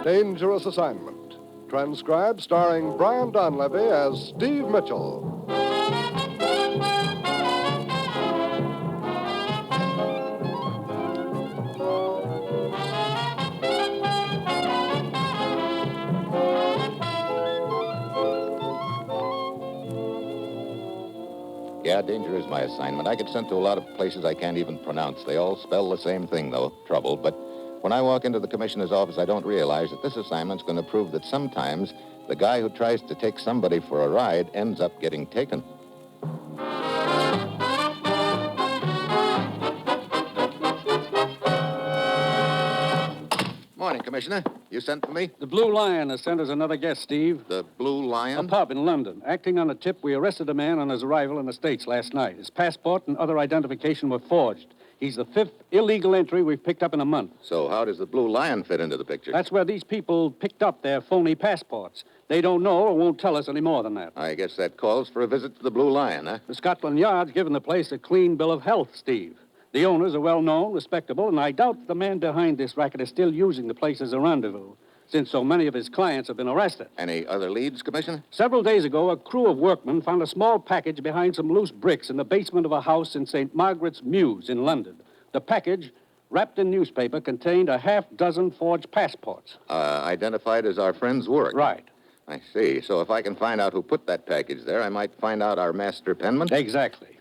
Dangerous Assignment. Transcribed starring Brian Donlevy as Steve Mitchell. Yeah, danger is my assignment. I get sent to a lot of places I can't even pronounce. They all spell the same thing, though, trouble. But when I walk into the commissioner's office, I don't realize that this assignment's going to prove that sometimes the guy who tries to take somebody for a ride ends up getting taken. Morning, Commissioner. You sent for me? The Blue Lion has sent us another guest, Steve. The Blue Lion? A pub in London. Acting on a tip, we arrested a man on his arrival in the States last night. His passport and other identification were forged. He's the fifth illegal entry we've picked up in a month. So how does the Blue Lion fit into the picture? That's where these people picked up their phony passports. They don't know or won't tell us any more than that. I guess that calls for a visit to the Blue Lion, huh? The Scotland Yard's given the place a clean bill of health, Steve. The owners are well-known, respectable, and I doubt the man behind this racket is still using the place as a rendezvous, since so many of his clients have been arrested. Any other leads, Commissioner? Several days ago, a crew of workmen found a small package behind some loose bricks in the basement of a house in St. Margaret's Mews in London. The package, wrapped in newspaper, contained a half-dozen forged passports. Identified as our friend's work? Right. I see. So if I can find out who put that package there, I might find out our master penman? Exactly.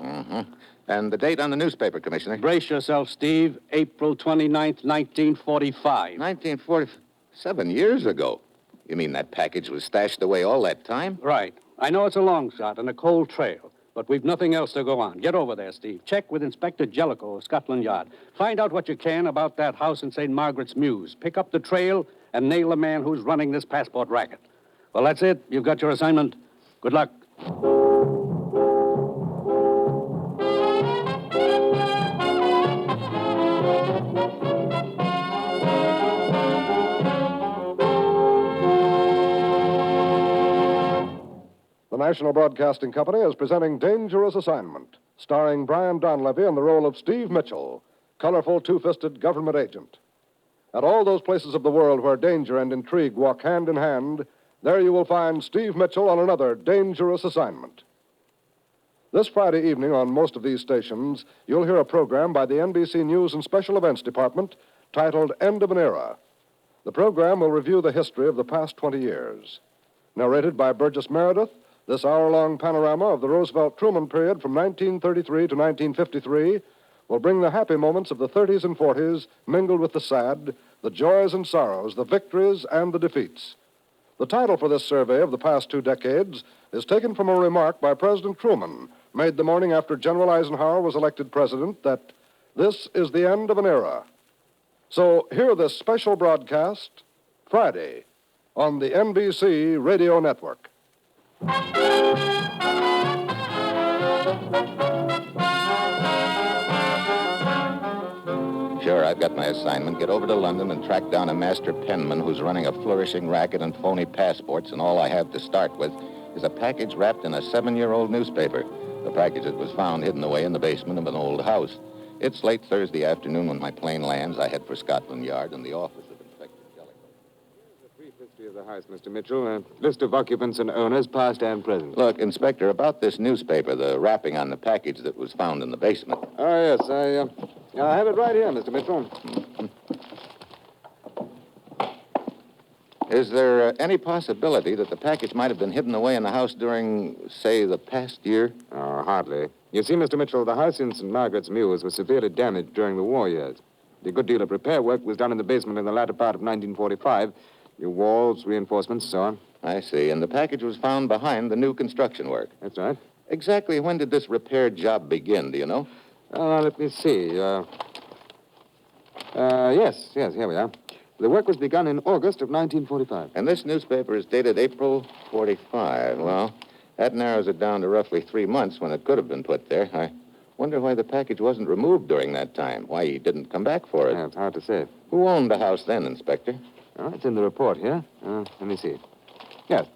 Mm-hmm. And the date on the newspaper, Commissioner? Brace yourself, Steve. April 29th, 1945. 7 years ago. You mean that package was stashed away all that time? Right. I know it's a long shot and a cold trail, but we've nothing else to go on. Get over there, Steve. Check with Inspector Jellicoe of Scotland Yard. Find out what you can about that house in St. Margaret's Mews. Pick up the trail and nail the man who's running this passport racket. Well, that's it. You've got your assignment. Good luck. The National Broadcasting Company is presenting Dangerous Assignment, starring Brian Donlevy in the role of Steve Mitchell, colorful two-fisted government agent. At all those places of the world where danger and intrigue walk hand in hand, there you will find Steve Mitchell on another dangerous assignment. This Friday evening on most of these stations, you'll hear a program by the NBC News and Special Events Department titled End of an Era. The program will review the history of the past 20 years. Narrated by Burgess Meredith, this hour-long panorama of the Roosevelt-Truman period from 1933 to 1953 will bring the happy moments of the 30s and 40s mingled with the sad, the joys and sorrows, the victories and the defeats. The title for this survey of the past 2 decades is taken from a remark by President Truman made the morning after General Eisenhower was elected president that this is the end of an era. So hear this special broadcast Friday on the NBC Radio Network. Sure, I've got my assignment. Get over to London and track down a master penman who's running a flourishing racket and phony passports, and all I have to start with is a package wrapped in a 7-year-old newspaper. The package that was found hidden away in the basement of an old house. It's late Thursday afternoon when my plane lands. I head for Scotland Yard and the office of Inspector Jellicoe. Here's a brief history of the house, Mr. Mitchell. A list of occupants and owners, past and present. Look, Inspector, about this newspaper, the wrapping on the package that was found in the basement. Oh, yes, I have it right here, Mr. Mitchell. Is there any possibility that the package might have been hidden away in the house during, say, the past year? Oh, hardly. You see, Mr. Mitchell, the house in St. Margaret's Mews was severely damaged during the war years. A good deal of repair work was done in the basement in the latter part of 1945. New walls, reinforcements, so on. I see. And the package was found behind the new construction work. That's right. Exactly when did this repair job begin, do you know? Let me see. Yes, here we are. The work was begun in August of 1945. And this newspaper is dated April 45. Well, that narrows it down to roughly 3 months when it could have been put there. I wonder why the package wasn't removed during that time. Why he didn't come back for it. Yeah, it's hard to say. Who owned the house then, Inspector? Oh, it's in the report here. Let me see. Yes.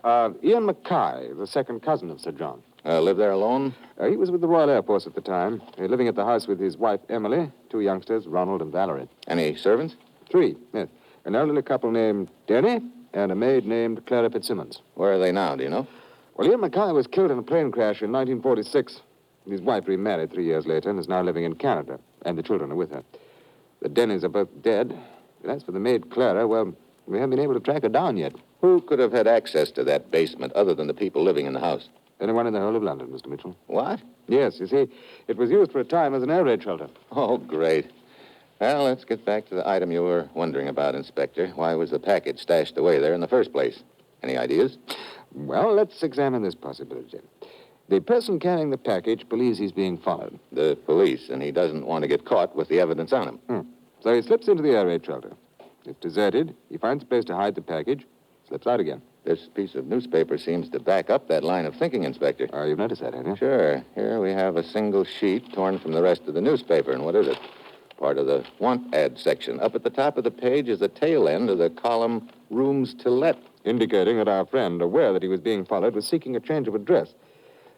Ian Mackay, the second cousin of Sir John. Live there alone? He was with the Royal Air Force at the time, living at the house with his wife, Emily, 2 youngsters, Ronald and Valerie. Any servants? 3, yes. An elderly couple named Denny and a maid named Clara Fitzsimmons. Where are they now, do you know? Well, Ian Mackay was killed in a plane crash in 1946. His wife remarried 3 years later and is now living in Canada, and the children are with her. The Dennys are both dead. And as for the maid, Clara, well, we haven't been able to track her down yet. Who could have had access to that basement other than the people living in the house? Anyone in the whole of London, Mr. Mitchell. What? Yes, you see, it was used for a time as an air raid shelter. Oh, great. Well, let's get back to the item you were wondering about, Inspector. Why was the package stashed away there in the first place? Any ideas? Well, let's examine this possibility. The person carrying the package believes he's being followed. The police, and he doesn't want to get caught with the evidence on him. So he slips into the air raid shelter. It's deserted. He finds a place to hide the package, slips out again. This piece of newspaper seems to back up that line of thinking, Inspector. You've noticed that, haven't you? Sure. Here we have a single sheet torn from the rest of the newspaper. And what is it? Part of the want ad section. Up at the top of the page is the tail end of the column Rooms to Let. Indicating that our friend, aware that he was being followed, was seeking a change of address.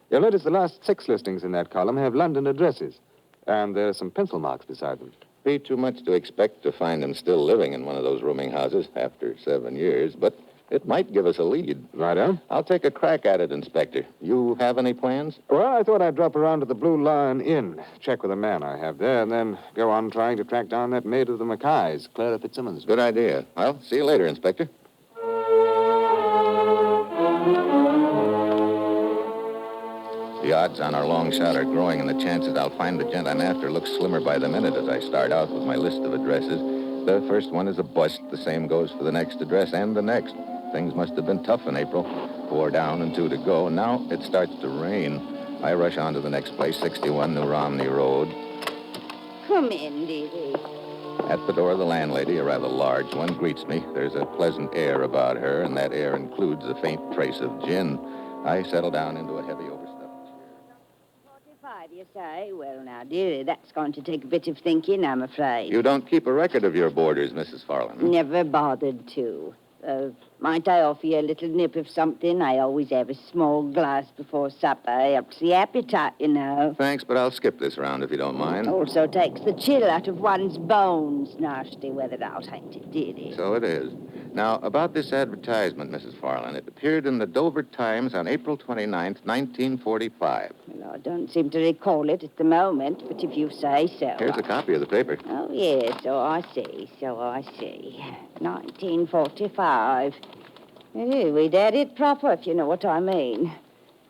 You'll notice the last 6 listings in that column have London addresses. And there are some pencil marks beside them. Be too much to expect to find him still living in one of those rooming houses after 7 years, but it might give us a lead. Right on. I'll take a crack at it, Inspector. You have any plans? Well, I thought I'd drop around to the Blue Lion Inn, check with a man I have there, and then go on trying to track down that maid of the Mackays, Clara Fitzsimmons. Good idea. I'll see you later, Inspector. The odds on our long shot are growing, and the chances I'll find the gent I'm after look slimmer by the minute as I start out with my list of addresses. The first one is a bust. The same goes for the next address and the next. Things must have been tough in April. 4 down and 2 to go. Now it starts to rain. I rush on to the next place, 61 New Romney Road. Come in, dearie. At the door, the landlady, a rather large one, greets me. There's a pleasant air about her, and that air includes a faint trace of gin. I settle down into a heavy overstuffed chair. 45, you say? Well, now, dearie, that's going to take a bit of thinking, I'm afraid. You don't keep a record of your boarders, Mrs. Farland. Never bothered to. Might I offer you a little nip of something? I always have a small glass before supper. Helps the appetite, you know. Thanks, but I'll skip this round if you don't mind. Also takes the chill out of one's bones. Nasty weather out, ain't it, dearie? So it is. Now, about this advertisement, Mrs. Farland, it appeared in the Dover Times on April 29th, 1945. Well, I don't seem to recall it at the moment, but if you say so. Here's a copy of the paper. Oh, yes, so I see. 1945. We'd had it proper, if you know what I mean.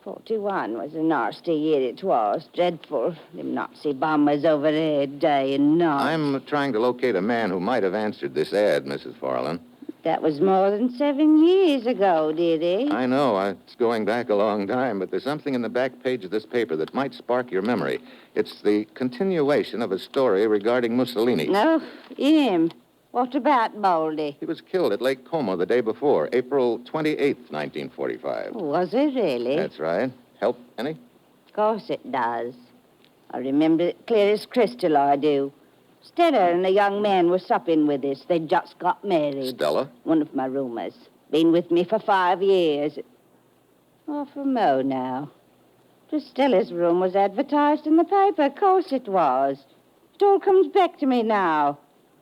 41 was a nasty year it was. Dreadful. Them Nazi bombers over there day and night. I'm trying to locate a man who might have answered this ad, Mrs. Farland. That was more than 7 years ago, dearie. I know. It's going back a long time, but there's something in the back page of this paper that might spark your memory. It's the continuation of a story regarding Mussolini. No, him. What about Baldy? He was killed at Lake Como the day before, April 28th, 1945. Was it really? That's right. Help any? Of course it does. I remember it clear as crystal, I do. Stella and a young man were supping with us. They'd just got married. Stella? One of my roomers. Been with me for 5 years. Oh, for Mo now. Just Stella's room was advertised in the paper. Of course it was. It all comes back to me now.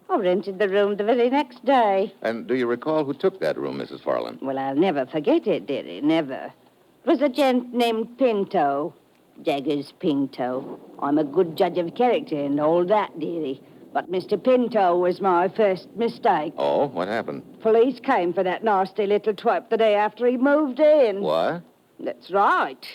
I rented the room the very next day. And do you recall who took that room, Mrs. Farland? Well, I'll never forget it, dearie, never. It was a gent named Pinto. Jaggers Pinto. I'm a good judge of character and all that, dearie. But Mr. Pinto was my first mistake. Oh, what happened? Police came for that nasty little twerp the day after he moved in. What? That's right.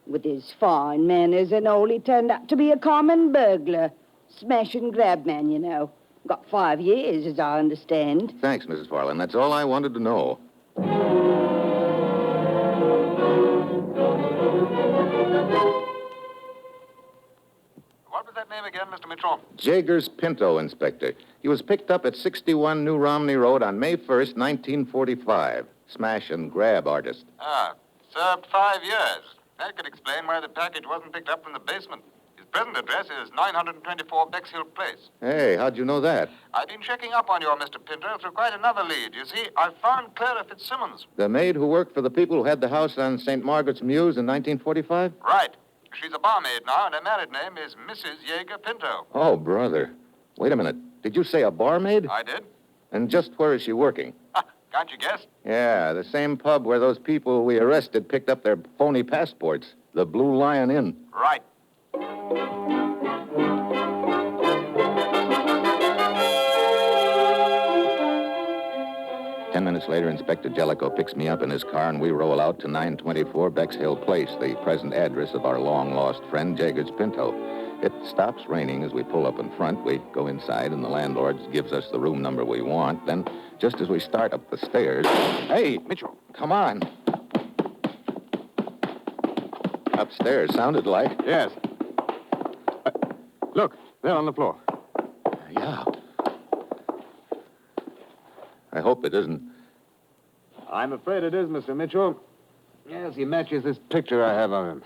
With his fine manners and all, he turned out to be a common burglar. Smash and grab man, you know. Got 5 years, as I understand. Thanks, Mrs. Farland. That's all I wanted to know. What was that name again, Mr. Mitchell? Jaggers Pinto, Inspector. He was picked up at 61 New Romney Road on May 1st, 1945. Smash and grab artist. Served 5 years. That could explain why the package wasn't picked up from the basement. His present address is 924 Bexhill Place. Hey, how'd you know that? I've been checking up on your Mr. Pinto through quite another lead. You see, I found Clara Fitzsimmons. The maid who worked for the people who had the house on St. Margaret's Mews in 1945? Right. She's a barmaid now, and her married name is Mrs. Yeager Pinto. Oh, brother. Wait a minute. Did you say a barmaid? I did. And just where is she working? Can't you guess? Yeah, the same pub where those people we arrested picked up their phony passports. The Blue Lion Inn. Right. 10 minutes later, Inspector Jellicoe picks me up in his car, and we roll out to 924 Bexhill Place, the present address of our long-lost friend, Jaggers Pinto. It stops raining as we pull up in front. We go inside, and the landlord gives us the room number we want. Then, just as we start up the stairs... Hey, Mitchell, come on. Upstairs, sounded like. Yes. Look, there on the floor. Yeah. I hope it isn't. I'm afraid it is, Mr. Mitchell. Yes, he matches this picture I have of him.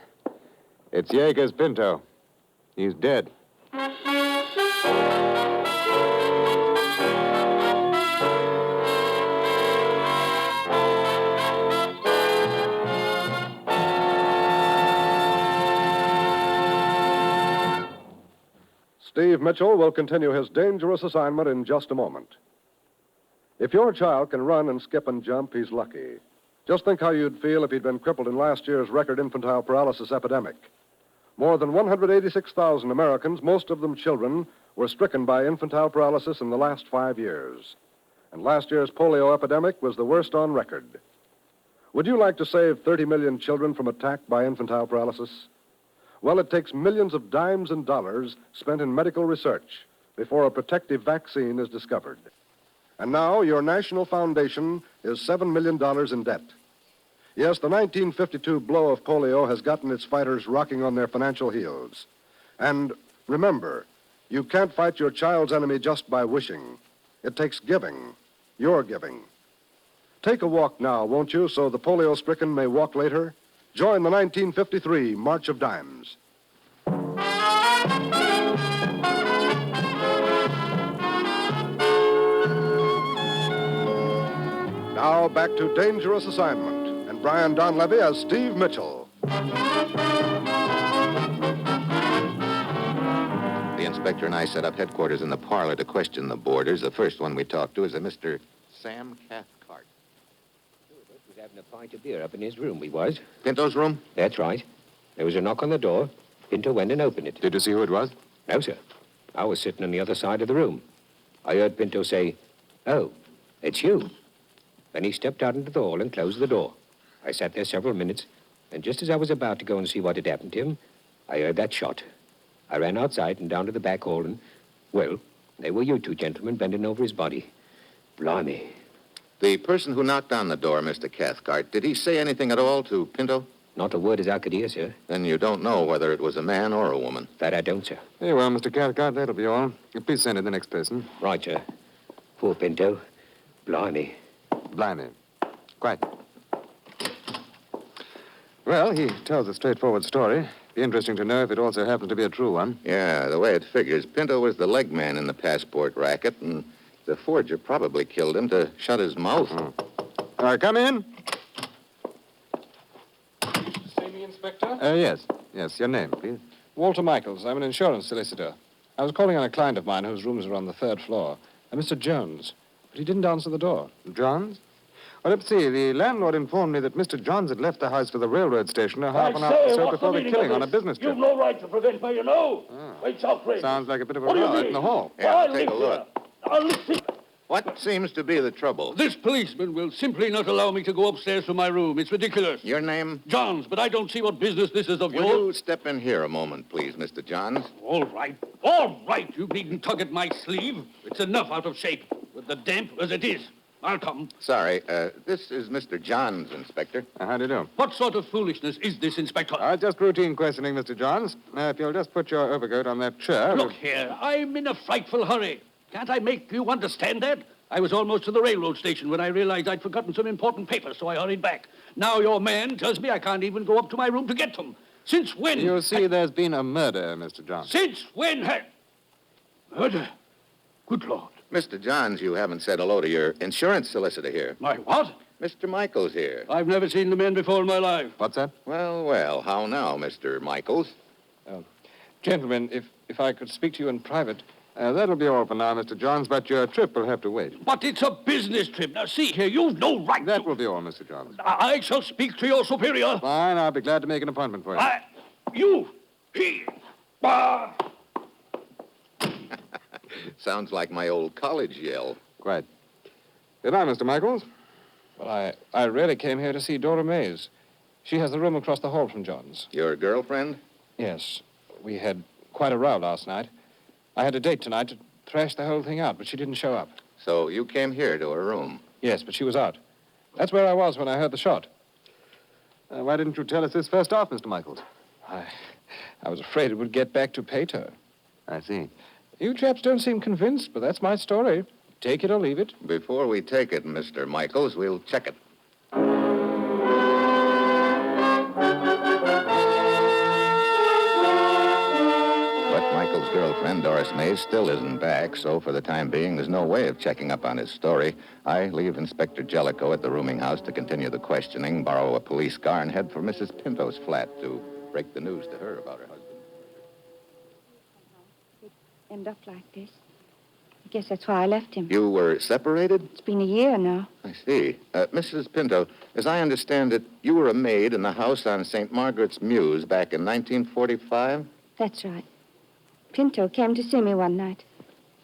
It's Jaggers Pinto. He's dead. Steve Mitchell will continue his dangerous assignment in just a moment. If your child can run and skip and jump, he's lucky. Just think how you'd feel if he'd been crippled in last year's record infantile paralysis epidemic. More than 186,000 Americans, most of them children, were stricken by infantile paralysis in the last 5 years. And last year's polio epidemic was the worst on record. Would you like to save 30 million children from attack by infantile paralysis? Well, it takes millions of dimes and dollars spent in medical research before a protective vaccine is discovered. And now your national foundation is $7 million in debt. Yes, the 1952 blow of polio has gotten its fighters rocking on their financial heels. And remember, you can't fight your child's enemy just by wishing. It takes giving, your giving. Take a walk now, won't you, so the polio-stricken may walk later? Join the 1953 March of Dimes. Now back to Dangerous Assignment, and Brian Donlevy as Steve Mitchell. The inspector and I set up headquarters in the parlor to question the boarders. The first one we talked to is a Mr. Sam Cathcart. Two of us was having a pint of beer up in his room, we was. Pinto's room? That's right. There was a knock on the door. Pinto went and opened it. Did you see who it was? No, sir. I was sitting on the other side of the room. I heard Pinto say, "Oh, it's you." Then he stepped out into the hall and closed the door. I sat there several minutes, and just as I was about to go and see what had happened to him, I heard that shot. I ran outside and down to the back hall, and, well, they were you two gentlemen bending over his body. Blimey. The person who knocked on the door, Mr. Cathcart, did he say anything at all to Pinto? Not a word as I could hear, sir. Then you don't know whether it was a man or a woman. That I don't, sir. Very well, Mr. Cathcart, that'll be all. Please send in the next person. Right, sir. Poor Pinto. Blimey. Blimey. Quite. Well, he tells a straightforward story. Be interesting to know if it also happens to be a true one. Yeah, the way it figures, Pinto was the leg man in the passport racket, and the forger probably killed him to shut his mouth. Come in. See me, Inspector? Yes. Yes, your name, please. Walter Michaels. I'm an insurance solicitor. I was calling on a client of mine whose rooms are on the 3rd floor, a Mr. Jones. But he didn't answer the door. Johns? Well, let's see. The landlord informed me that Mr. Johns had left the house for the railroad station a half an hour or so before the killing on a business trip. You've no right to prevent me, you know. It's outrageous. Sounds like a bit of a What do you row out in mean? the hall. Yeah, I'll take a live look. here. I'll live. What seems to be the trouble? This policeman will simply not allow me to go upstairs to my room. It's ridiculous. Your name? Johns, but I don't see what business this is of Will yours. you step in here a moment, please, Mr. Johns? All right. All right. You needn't tug at my sleeve. It's enough out of shape, with the damp as it is. I'll come. Sorry, this is Mr. Johns, Inspector. How do you do? What sort of foolishness is this, Inspector? Just routine questioning, Mr. Johns. If you'll just put your overcoat on that chair. Look here. I'm in a frightful hurry. Can't I make you understand that? I was almost to the railroad station when I realized I'd forgotten some important papers, so I hurried back. Now your man tells me I can't even go up to my room to get them. Since when? You see, there's been a murder, Mr. Johns. Since when had... Murder? Good Lord. Mr. Johns, you haven't said hello to your insurance solicitor here. My what? Mr. Michaels here. I've never seen the man before in my life. What's that? Well, how now, Mr. Michaels? Gentlemen, if I could speak to you in private, that'll be all for now, Mr. Johns, but your trip will have to wait. But it's a business trip. Now, see here, you've no right That to... will be all, Mr. Johns. I shall speak to your superior. Fine, I'll be glad to make an appointment for you. He... Ah! Sounds like my old college yell. Quite. Good night, Mr. Michaels. Well, I really came here to see Dora Mays. She has the room across the hall from John's. Your girlfriend? Yes. We had quite a row last night. I had a date tonight to thrash the whole thing out, but she didn't show up. So you came here to her room? Yes, but she was out. That's where I was when I heard the shot. Why didn't you tell us this first off, Mr. Michaels? I was afraid it would get back to Pater. I see. You chaps don't seem convinced, but that's my story. Take it or leave it. Before we take it, Mr. Michaels, we'll check it. But Michael's girlfriend, Doris Mays, still isn't back, so for the time being, there's no way of checking up on his story. I leave Inspector Jellicoe at the rooming house to continue the questioning, borrow a police car, and head for Mrs. Pinto's flat to break the news to her about her husband. End up like this. I guess that's why I left him. You were separated? It's been a year now. I see. Mrs. Pinto, as I understand it, you were a maid in the house on St. Margaret's Mews back in 1945? That's right. Pinto came to see me one night.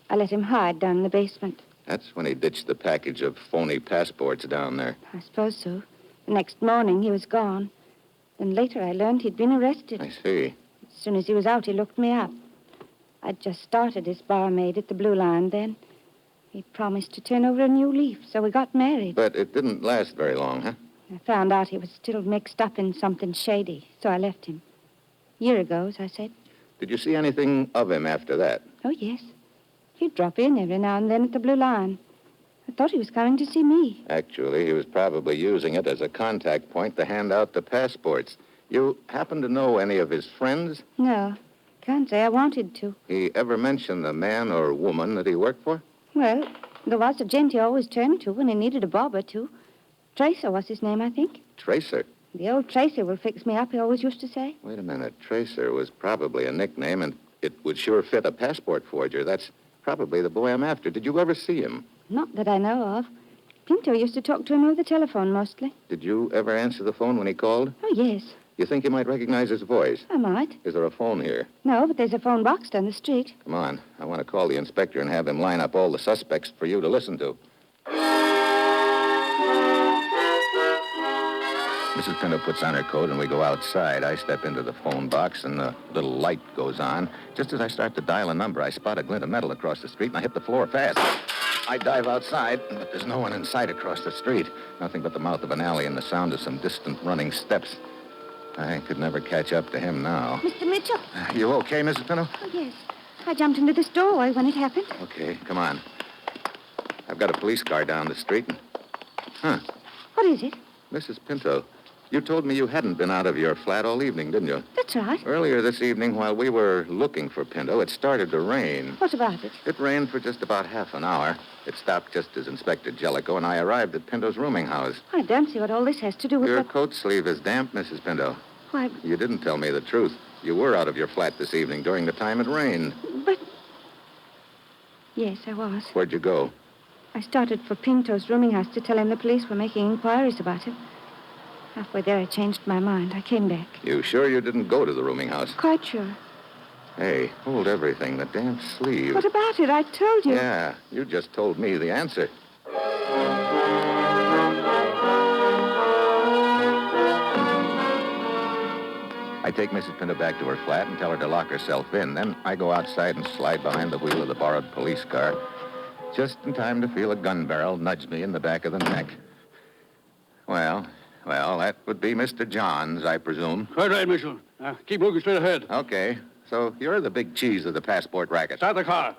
I let him hide down in the basement. That's when he ditched the package of phony passports down there. I suppose so. The next morning, he was gone. Then later, I learned he'd been arrested. I see. As soon as he was out, he looked me up. I'd just started as barmaid at the Blue Lion then. He promised to turn over a new leaf, so we got married. But it didn't last very long, huh? I found out he was still mixed up in something shady, so I left him. A year ago, as I said. Did you see anything of him after that? Oh, yes. He'd drop in every now and then at the Blue Lion. I thought he was coming to see me. Actually, he was probably using it as a contact point to hand out the passports. You happen to know any of his friends? No. Can't say I wanted to. He ever mentioned the man or woman that he worked for? Well, there was a gent he always turned to when he needed a bob or two. Tracer was his name, I think. Tracer? The old Tracer will fix me up, he always used to say. Wait a minute. Tracer was probably a nickname, and it would sure fit a passport forger. That's probably the boy I'm after. Did you ever see him? Not that I know of. Pinto used to talk to him over the telephone mostly. Did you ever answer the phone when he called? Oh, yes. You think you might recognize his voice? I might. Is there a phone here? No, but there's a phone box down the street. Come on. I want to call the inspector and have him line up all the suspects for you to listen to. Mrs. Pinto puts on her coat and we go outside. I step into the phone box and the little light goes on. Just as I start to dial a number, I spot a glint of metal across the street and I hit the floor fast. I dive outside, but there's no one in sight across the street. Nothing but the mouth of an alley and the sound of some distant running steps. I could never catch up to him now. Mr. Mitchell? You okay, Mrs. Pinto? Oh, yes. I jumped into this doorway when it happened. Okay, come on. I've got a police car down the street. Huh. What is it? Mrs. Pinto, you told me you hadn't been out of your flat all evening, didn't you? That's right. Earlier this evening, while we were looking for Pinto, it started to rain. What about it? It rained for just about half an hour. It stopped just as Inspector Jellicoe and I arrived at Pinto's rooming house. I don't see what all this has to do with Your the... coat sleeve is damp, Mrs. Pinto. Why, You didn't tell me the truth. You were out of your flat this evening during the time it rained. but... Yes, I was. Where'd you go? I started for Pinto's rooming house to tell him the police were making inquiries about him. Halfway there, I changed my mind. I came back. You sure you didn't go to the rooming house? Quite sure. Hey, hold everything. The damn sleeve. What about it? I told you. Yeah, you just told me the answer. I take Mrs. Pinto back to her flat and tell her to lock herself in. Then I go outside and slide behind the wheel of the borrowed police car, just in time to feel a gun barrel nudge me in the back of the neck. Well, that would be Mr. Johns, I presume. Right, Mitchell. Keep looking straight ahead. Okay, so you're the big cheese of the passport racket. Start the car.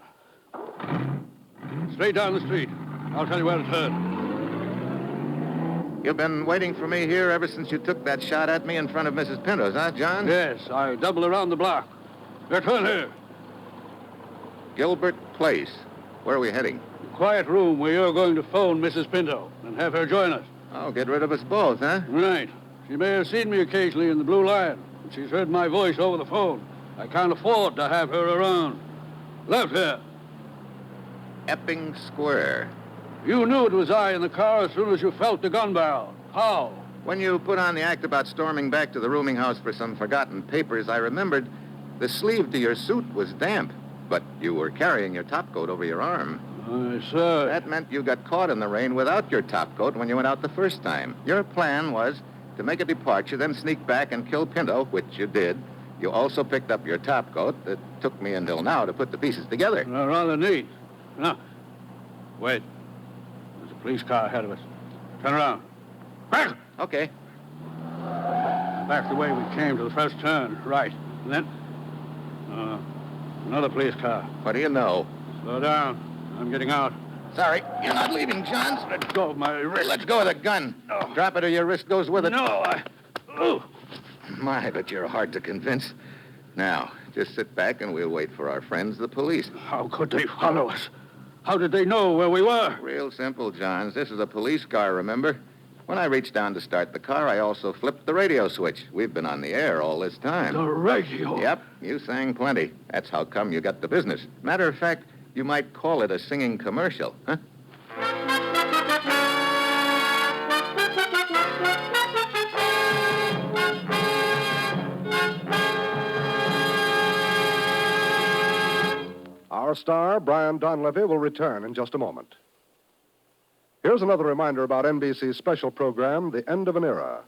Straight down the street. I'll tell you where to turn. You've been waiting for me here ever since you took that shot at me in front of Mrs. Pinto's, huh, John? Yes, I doubled around the block. Return here. Gilbert Place. Where are we heading? The quiet room where you're going to phone Mrs. Pinto and have her join us. Oh, get rid of us both, huh? Right. She may have seen me occasionally in the Blue Lion, and she's heard my voice over the phone. I can't afford to have her around. Left here. Epping Square. You knew it was I in the car as soon as you felt the gun barrel. How? When you put on the act about storming back to the rooming house for some forgotten papers, I remembered the sleeve to your suit was damp, but you were carrying your topcoat over your arm. Sir. That meant you got caught in the rain without your topcoat when you went out the first time. Your plan was to make a departure, then sneak back and kill Pinto, which you did. You also picked up your topcoat. It took me until now to put the pieces together. Rather neat. Now, wait. There's a police car ahead of us. Turn around. Back! Okay. Back the way we came to the first turn. Right. And then... another police car. What do you know? Slow down. I'm getting out. Sorry, you're not leaving, John. Let go of my wrist. Let go of the gun. Oh. Drop it or your wrist goes with it. No, Oh. My, but you're hard to convince. Now, just sit back and we'll wait for our friends, the police. How could they follow us? How did they know where we were? Real simple, Johns. This is a police car, remember? When I reached down to start the car, I also flipped the radio switch. We've been on the air all this time. The radio? Yep, you sang plenty. That's how come you got the business. Matter of fact, you might call it a singing commercial, huh? Our star, Brian Donlevy, will return in just a moment. Here's another reminder about NBC's special program, The End of an Era.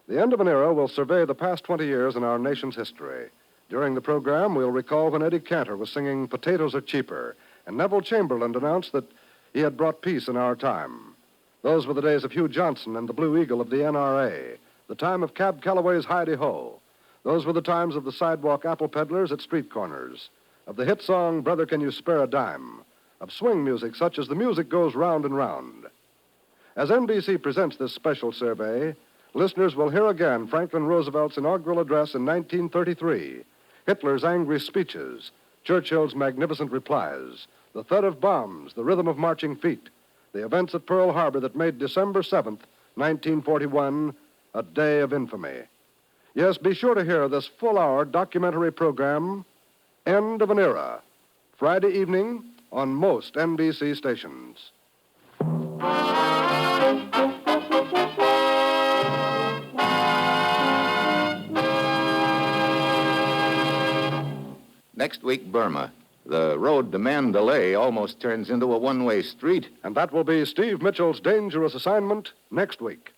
The End of an Era will survey the past 20 years in our nation's history. During the program, we'll recall when Eddie Cantor was singing Potatoes Are Cheaper, and Neville Chamberlain announced that he had brought peace in our time. Those were the days of Hugh Johnson and the Blue Eagle of the NRA, the time of Cab Calloway's Heidi-Ho. Those were the times of the sidewalk apple peddlers at street corners, of the hit song, Brother Can You Spare a Dime, of swing music such as The Music Goes Round and Round. As NBC presents this special survey, listeners will hear again Franklin Roosevelt's inaugural address in 1933, Hitler's angry speeches, Churchill's magnificent replies, the thud of bombs, the rhythm of marching feet, the events at Pearl Harbor that made December 7th, 1941, a day of infamy. Yes, be sure to hear this full-hour documentary program, End of an Era, Friday evening on most NBC stations. Next week, Burma. The road to Mandalay almost turns into a one-way street. And that will be Steve Mitchell's dangerous assignment next week.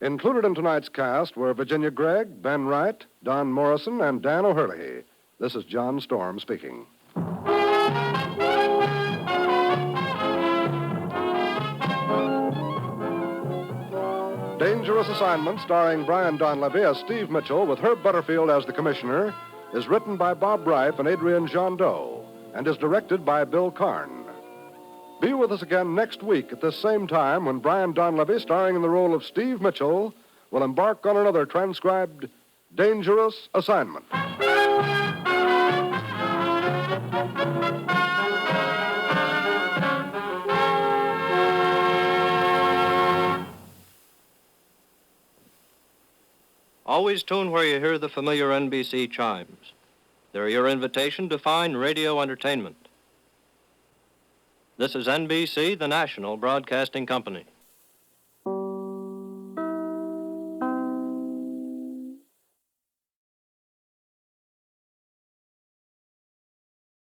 Included in tonight's cast were Virginia Gregg, Ben Wright, Don Morrison, and Dan O'Hurley. This is John Storm speaking. Dangerous Assignment, starring Brian Donlevy as Steve Mitchell with Herb Butterfield as the commissioner, is written by Bob Reif and Adrian Jondeau and is directed by Bill Karn. Be with us again next week at this same time when Brian Donlevy, starring in the role of Steve Mitchell, will embark on another transcribed Dangerous Assignment. Always tune where you hear the familiar NBC chimes. They're your invitation to fine radio entertainment. This is NBC, the national broadcasting company.